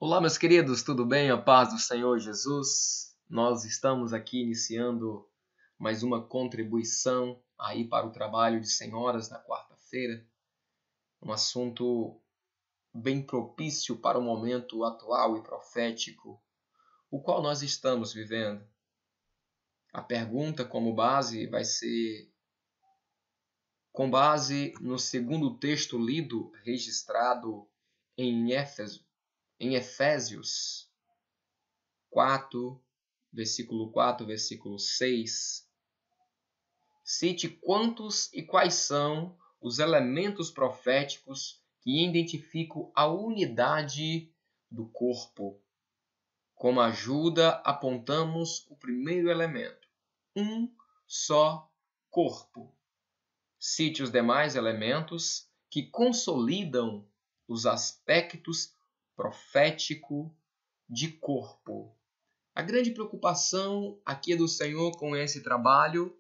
Olá, meus queridos, tudo bem? A paz do Senhor Jesus. Nós estamos aqui iniciando mais uma contribuição aí para o trabalho de senhoras na quarta-feira. Um assunto bem propício para o momento atual e profético, o qual nós estamos vivendo. A pergunta como base vai ser com base no segundo texto lido, registrado em Efésios 4, versículo 4, versículo 6. Cite quantos e quais são os elementos proféticos que identificam a unidade do corpo. Como ajuda, apontamos o primeiro elemento: um só corpo. Cite os demais elementos que consolidam os aspectos proféticos de corpo. A grande preocupação aqui do Senhor com esse trabalho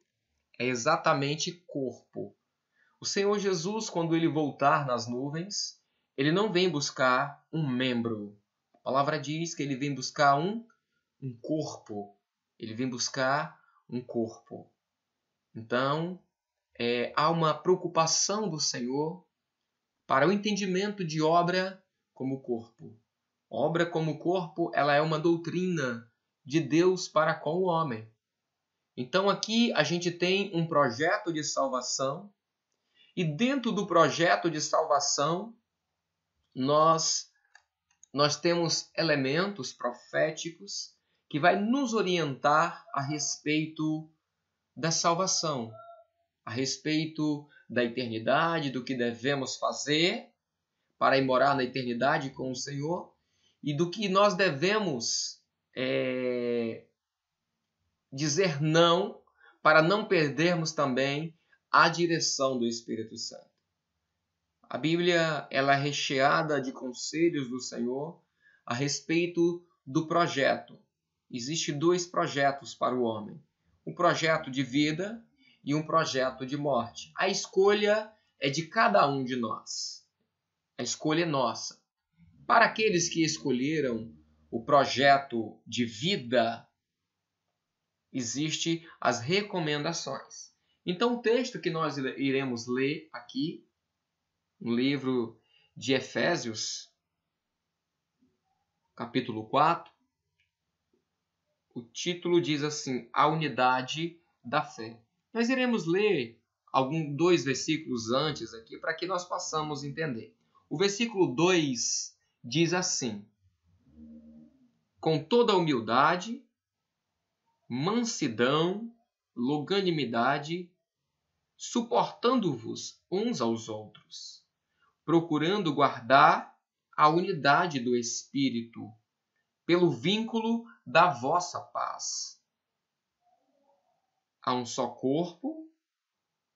é exatamente corpo. O Senhor Jesus, quando ele voltar nas nuvens, ele não vem buscar um membro. A palavra diz que ele vem buscar um corpo. Ele vem buscar um corpo. Então, há uma preocupação do Senhor para o entendimento de obra como corpo. Obra como corpo, ela é uma doutrina de Deus para com o homem. Então aqui a gente tem um projeto de salvação e dentro do projeto de salvação nós temos elementos proféticos que vai nos orientar a respeito da salvação, a respeito da eternidade, do que devemos fazer para ir morar na eternidade com o Senhor e do que nós devemos dizer não para não perdermos também a direção do Espírito Santo. A Bíblia ela é recheada de conselhos do Senhor a respeito do projeto. Existem dois projetos para o homem: um projeto de vida e um projeto de morte. A escolha é de cada um de nós. A escolha é nossa. Para aqueles que escolheram o projeto de vida, existem as recomendações. Então, o texto que nós iremos ler aqui, no livro de Efésios, capítulo 4, o título diz assim: A unidade da fé. Nós iremos ler dois versículos antes aqui para que nós possamos entender. O versículo 2 diz assim: Com toda humildade, mansidão, longanimidade, suportando-vos uns aos outros, procurando guardar a unidade do Espírito, pelo vínculo da vossa paz. Há um só corpo,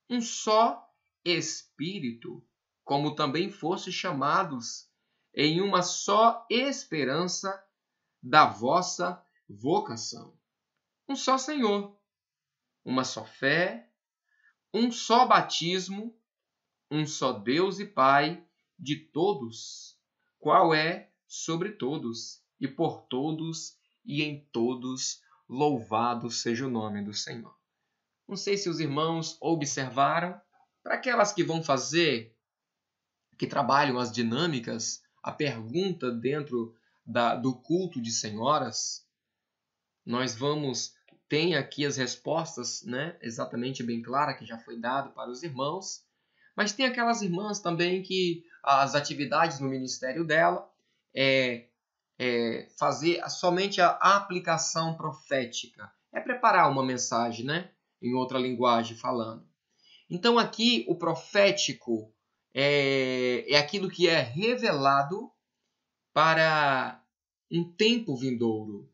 um só Espírito, como também fostes chamados em uma só esperança da vossa vocação. Um só Senhor, uma só fé, um só batismo, um só Deus e Pai de todos, qual é sobre todos e por todos e em todos, louvado seja o nome do Senhor. Não sei se os irmãos observaram, para aquelas que vão fazer, que trabalham as dinâmicas, a pergunta dentro do culto de senhoras, tem aqui as respostas, né, exatamente bem clara, que já foi dado para os irmãos, mas tem aquelas irmãs também que as atividades no ministério dela fazer somente a aplicação profética, preparar uma mensagem, né, em outra linguagem falando. Então aqui o profético é aquilo que é revelado para um tempo vindouro.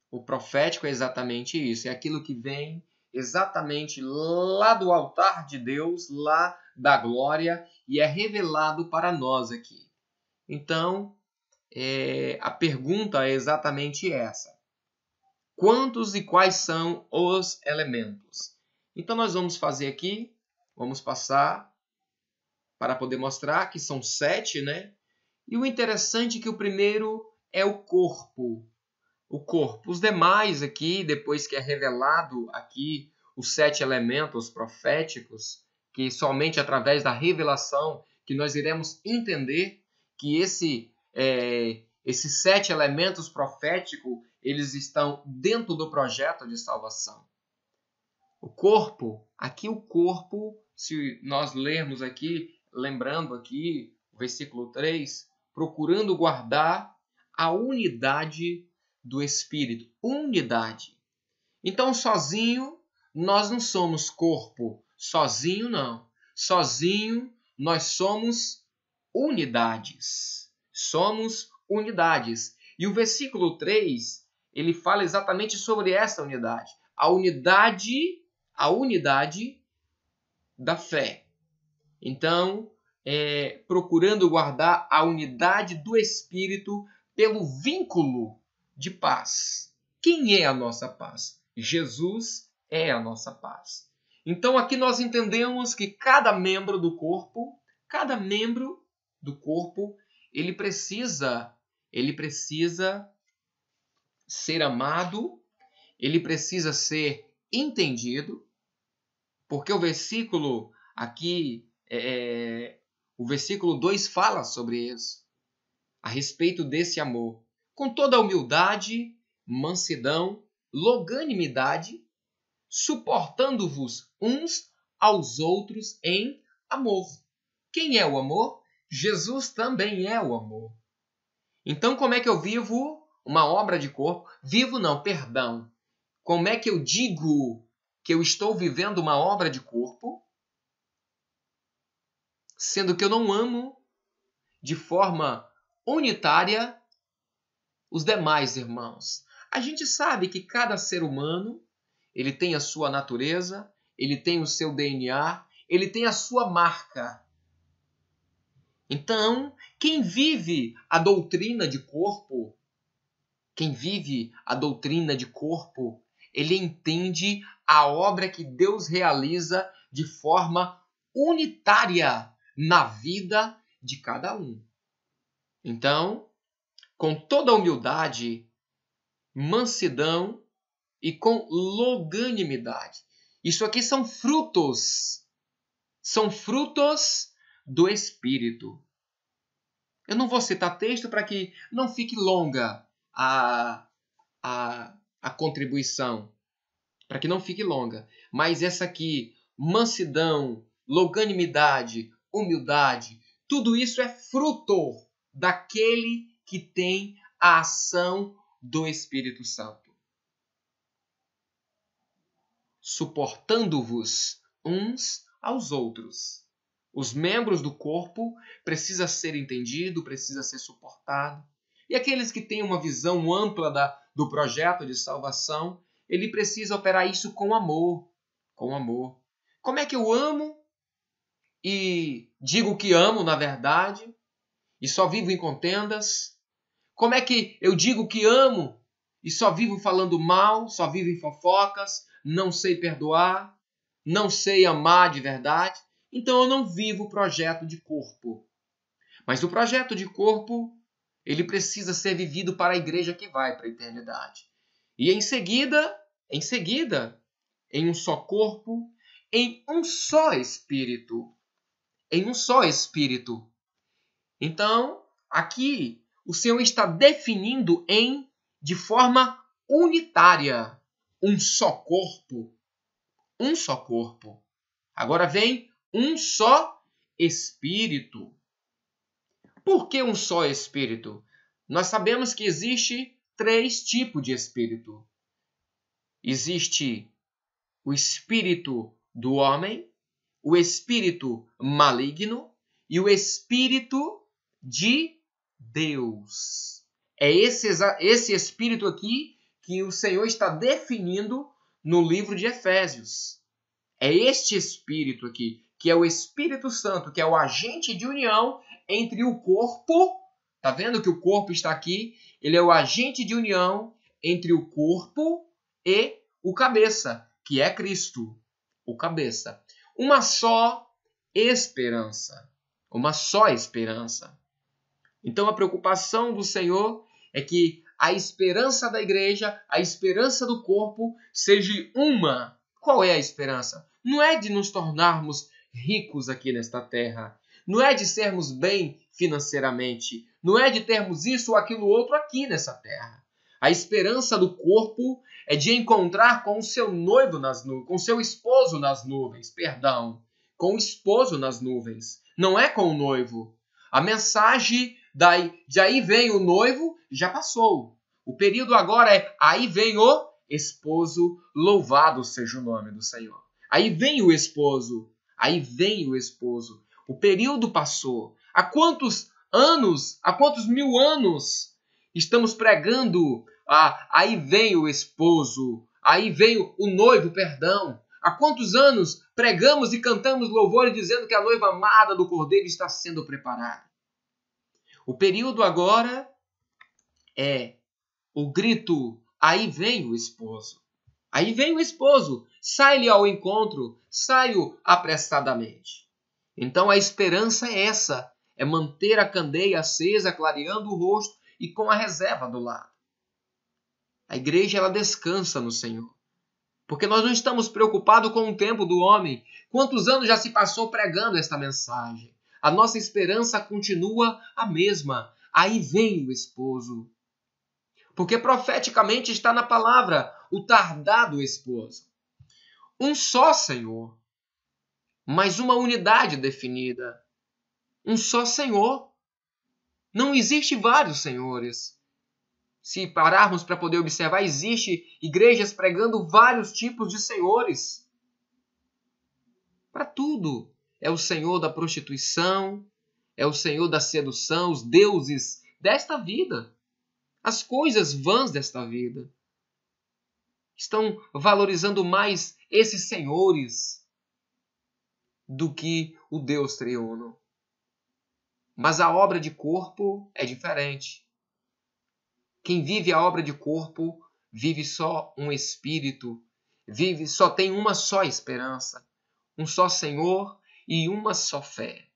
O profético é exatamente isso, é aquilo que vem exatamente lá do altar de Deus, lá da glória, e é revelado para nós aqui. Então, a pergunta é exatamente essa: quantos e quais são os elementos? Então, nós vamos fazer aqui, vamos passar para poder mostrar que são 7, né? E o interessante é que o primeiro é o corpo. O corpo. Os demais aqui, depois que é revelado aqui os 7 elementos proféticos, que somente através da revelação que nós iremos entender que esses 7 elementos proféticos, eles estão dentro do projeto de salvação. O corpo, se nós lermos aqui, lembrando aqui o versículo 3, procurando guardar a unidade do Espírito. Unidade. Então, sozinho, nós não somos corpo. Sozinho, não. Sozinho, nós somos unidades. Somos unidades. E o versículo 3, ele fala exatamente sobre essa unidade. A unidade da fé. Então, procurando guardar a unidade do Espírito pelo vínculo de paz. Quem é a nossa paz? Jesus é a nossa paz. Então, aqui nós entendemos que cada membro do corpo, ele precisa ser amado, ele precisa ser entendido, porque o versículo aqui, o versículo 2 fala sobre isso, a respeito desse amor. Com toda a humildade, mansidão, longanimidade, suportando-vos uns aos outros em amor. Quem é o amor? Jesus também é o amor. Então, como é que eu vivo uma obra de corpo? Como é que eu digo que eu estou vivendo uma obra de corpo, sendo que eu não amo de forma unitária os demais irmãos? A gente sabe que cada ser humano, ele tem a sua natureza, ele tem o seu DNA, ele tem a sua marca. Então, quem vive a doutrina de corpo, ele entende a obra que Deus realiza de forma unitária na vida de cada um. Então, com toda humildade, mansidão e com longanimidade. Isso aqui são frutos do Espírito. Eu não vou citar texto para que não fique longa a contribuição, para que não fique longa. Mas essa aqui, mansidão, longanimidade, humildade, tudo isso é fruto daquele que tem a ação do Espírito Santo. Suportando-vos uns aos outros. Os membros do corpo precisam ser entendidos, precisam ser suportados. E aqueles que têm uma visão ampla do projeto de salvação, ele precisa operar isso com amor. Com amor. Como é que eu amo e digo que amo, na verdade, e só vivo em contendas? Como é que eu digo que amo e só vivo falando mal, só vivo em fofocas, não sei perdoar, não sei amar de verdade? Então eu não vivo o projeto de corpo. Mas o projeto de corpo, ele precisa ser vivido para a igreja que vai para a eternidade. E em seguida, em um só corpo, em um só Espírito. Em um só Espírito. Então, aqui, o Senhor está definindo de forma unitária, um só corpo. Um só corpo. Agora vem um só Espírito. Por que um só Espírito? Nós sabemos que existe 3 tipos de Espírito. Existe o Espírito do homem, o Espírito maligno e o Espírito de Deus. É esse Espírito aqui que o Senhor está definindo no livro de Efésios. É este Espírito aqui, que é o Espírito Santo, que é o agente de união entre o corpo. Tá vendo que o corpo está aqui? Ele é o agente de união entre o corpo e o cabeça, que é Cristo, o cabeça. Uma só esperança. Uma só esperança. Então a preocupação do Senhor é que a esperança da igreja, a esperança do corpo, seja uma. Qual é a esperança? Não é de nos tornarmos ricos aqui nesta terra. Não é de sermos bem financeiramente. Não é de termos isso ou aquilo outro aqui nessa terra. A esperança do corpo é de encontrar com o seu noivo nas nuvens, com o seu esposo nas nuvens, perdão, com o esposo nas nuvens. Não é com o noivo. A mensagem de aí vem o noivo já passou. O período agora é aí vem o esposo, louvado seja o nome do Senhor. Aí vem o esposo, aí vem o esposo. O período passou. Há quantos anos, há quantos mil anos estamos pregando? Aí vem o esposo, aí vem o noivo, perdão. Há quantos anos pregamos e cantamos louvores dizendo que a noiva amada do Cordeiro está sendo preparada? O período agora é o grito, aí vem o esposo. Aí vem o esposo, sai-lhe ao encontro, saio apressadamente. Então a esperança é essa, é manter a candeia acesa, clareando o rosto e com a reserva do lado. A igreja ela descansa no Senhor. Porque nós não estamos preocupados com o tempo do homem. Quantos anos já se passou pregando esta mensagem? A nossa esperança continua a mesma. Aí vem o esposo. Porque profeticamente está na palavra o tardado esposo. Um só Senhor, mas uma unidade definida. Um só Senhor. Não existe vários senhores. Se pararmos para poder observar, existe igrejas pregando vários tipos de senhores. Para tudo. É o senhor da prostituição, é o senhor da sedução, os deuses desta vida. As coisas vãs desta vida. Estão valorizando mais esses senhores do que o Deus triuno. Mas a obra de corpo é diferente. Quem vive a obra de corpo vive só um espírito, só tem uma só esperança, um só Senhor e uma só fé.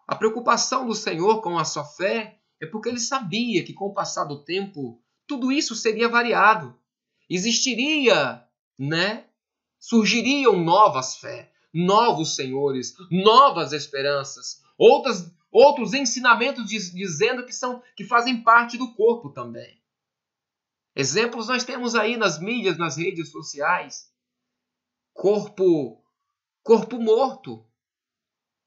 A preocupação do Senhor com a sua fé é porque ele sabia que com o passar do tempo tudo isso seria variado. Existiria, surgiriam novas fés, novos senhores, novas esperanças, outros ensinamentos dizendo que fazem parte do corpo também. Exemplos nós temos aí nas mídias, nas redes sociais. Corpo morto,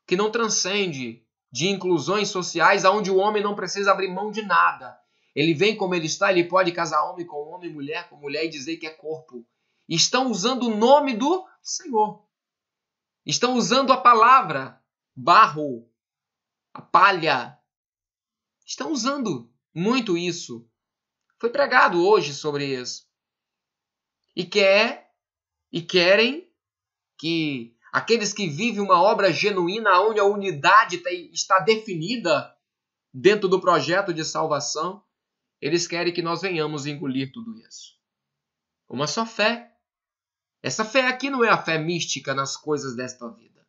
que não transcende, de inclusões sociais, onde o homem não precisa abrir mão de nada. Ele vem como ele está, ele pode casar homem com homem, mulher com mulher e dizer que é corpo. Estão usando o nome do Senhor. Estão usando a palavra barro, a palha. Estão usando muito isso. Foi pregado hoje sobre isso. E querem que aqueles que vivem uma obra genuína, onde a unidade está definida dentro do projeto de salvação, eles querem que nós venhamos engolir tudo isso. Uma só fé. Essa fé aqui não é a fé mística nas coisas desta vida.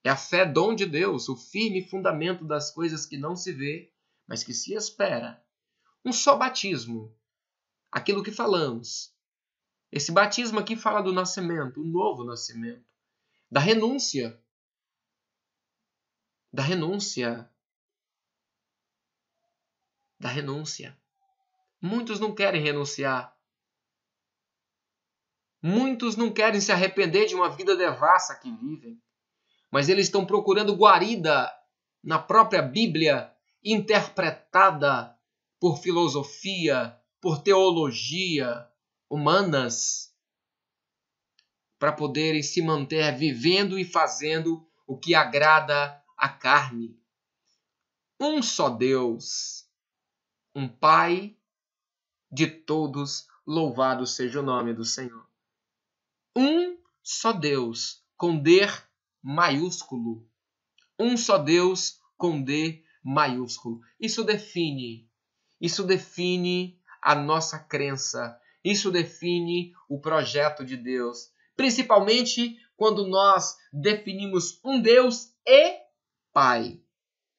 É a fé dom de Deus, o firme fundamento das coisas que não se vê, mas que se espera. Um só batismo. Aquilo que falamos. Esse batismo aqui fala do nascimento, o novo nascimento. Da renúncia. Da renúncia. Da renúncia. Muitos não querem renunciar. Muitos não querem se arrepender de uma vida devassa que vivem. Mas eles estão procurando guarida na própria Bíblia, interpretada por filosofia, por teologia humanas, para poderem se manter vivendo e fazendo o que agrada à carne. Um só Deus, um Pai de todos, louvado seja o nome do Senhor. Um só Deus, com D maiúsculo. Um só Deus, com D maiúsculo. Isso define a nossa crença. Isso define o projeto de Deus. Principalmente quando nós definimos um Deus e Pai.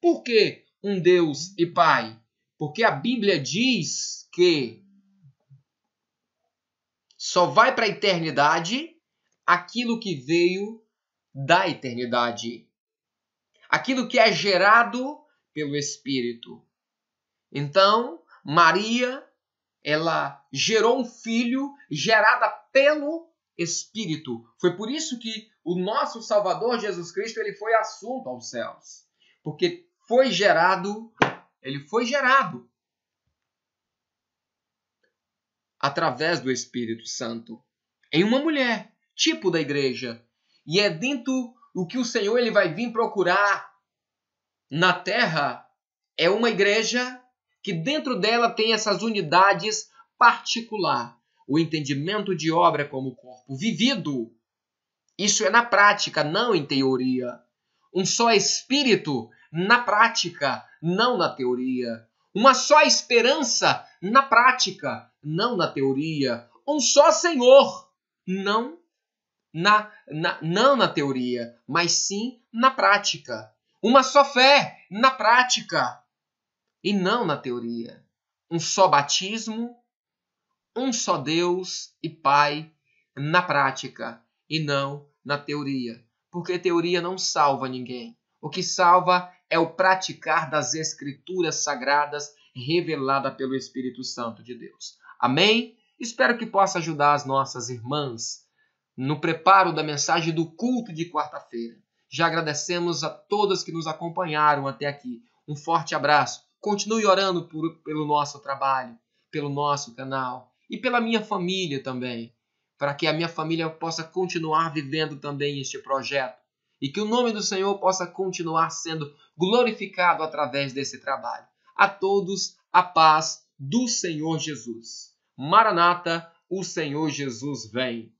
Por que um Deus e Pai? Porque a Bíblia diz que só vai para a eternidade aquilo que veio da eternidade. Aquilo que é gerado pelo Espírito. Então, Maria, ela gerou um filho gerada pelo Espírito. Foi por isso que o nosso Salvador Jesus Cristo ele foi assunto aos céus. Porque ele foi gerado através do Espírito Santo em uma mulher, tipo da igreja. E é dentro do que o Senhor ele vai vir procurar na terra, é uma igreja que dentro dela tem essas unidades particulares. O entendimento de obra como corpo vivido. Isso é na prática, não em teoria. Um só Espírito na prática, não na teoria. Uma só esperança na prática, não na teoria. Um só Senhor, não na teoria, mas sim na prática. Uma só fé na prática e não na teoria. Um só batismo, um só Deus e Pai na prática e não na teoria. Porque teoria não salva ninguém. O que salva é o praticar das Escrituras Sagradas revelada pelo Espírito Santo de Deus. Amém? Espero que possa ajudar as nossas irmãs no preparo da mensagem do culto de quarta-feira. Já agradecemos a todas que nos acompanharam até aqui. Um forte abraço. Continue orando pelo nosso trabalho, pelo nosso canal e pela minha família também, para que a minha família possa continuar vivendo também este projeto e que o nome do Senhor possa continuar sendo glorificado através desse trabalho. A todos, a paz do Senhor Jesus. Maranata, o Senhor Jesus vem.